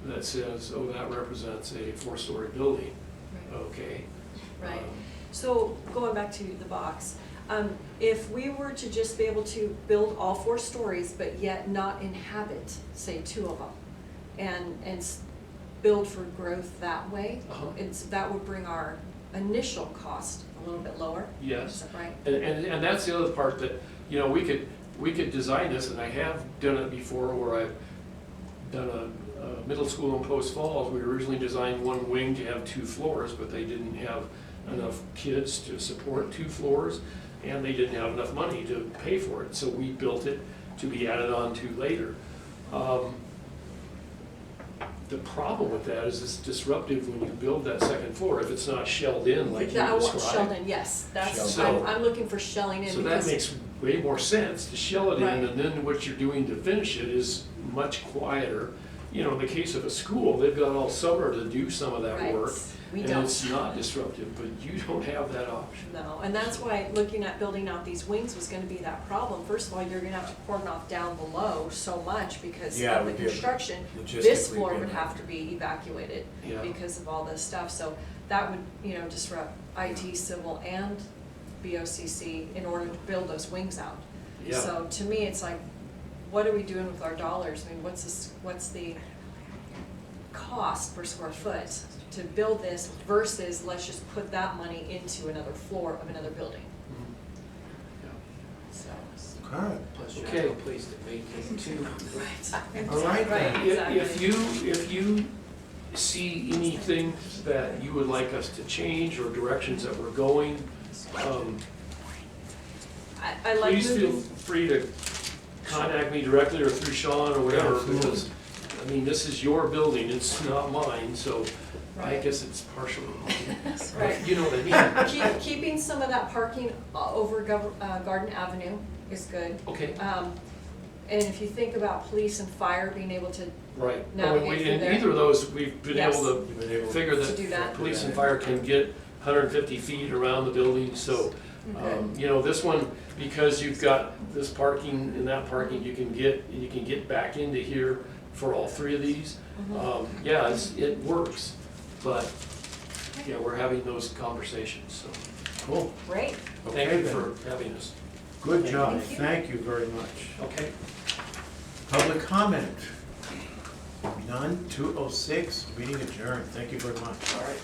that says, oh, that represents a 4-story building, okay? Right. So going back to the box, if we were to just be able to build all 4 stories, but yet not inhabit, say, 2 of them, and build for growth that way, that would bring our initial cost a little bit lower. Yes. Is that right? And that's the other part that, we could design this, and I have done it before where I've done a middle school in Post Falls. We originally designed one wing to have 2 floors, but they didn't have enough kids to support 2 floors, and they didn't have enough money to pay for it, so we built it to be added on to later. The problem with that is it's disruptive when you build that second floor, if it's not shelled in like you I want described. shelled in, yes, that's, So- I'm looking for shelling in So that because, makes way more sense to shell it in, Right. and then what you're doing to finish it is much quieter. In the case of a school, they've got all summer to do some of that right, work, we and don't. it's not disruptive, but you don't have that option. No, and that's why looking at building out these wings was gonna be that problem. First of all, you're gonna have to cordon off down below so much because Yeah, it of the would be construction. This logistically floor be would a- have to be evacuated Yeah. because of all this stuff. So that would, disrupt IT, civil, and BOCC in order to build those wings out. Yeah. So to me, it's like, what are we doing with our dollars? I mean, what's the cost per square foot to build this versus let's just put that money into another floor of another building? Mhm. So. Okay. Plus you Okay. have a place to maintain 2. Right. All right, then. Right, exactly. If you see anything that you would like us to change or directions that we're going, I like please feel moving, free to contact me directly or through Sean or whatever, Absolutely. because, this is your building, it's not mine, so I Right. guess it's partially mine. right. You know what I mean? Keeping some of that parking over Garden Avenue is good. Okay, And if you think about police and fire being able to, right. Navigate through In there. either of those, we've been Yes. able to figure To do that. that police and fire can get 150 feet around the building, so, this one, because you've got this parking and that parking, you can get back into here for all three of these. Yeah, it works, but, yeah, we're having those conversations, so. Cool. Great. Thank Okay you then. for having us. Good Thank job. you. Thank you very much. Okay. Public comment? None, 2:06, meeting adjourned. Thank you very much. All right.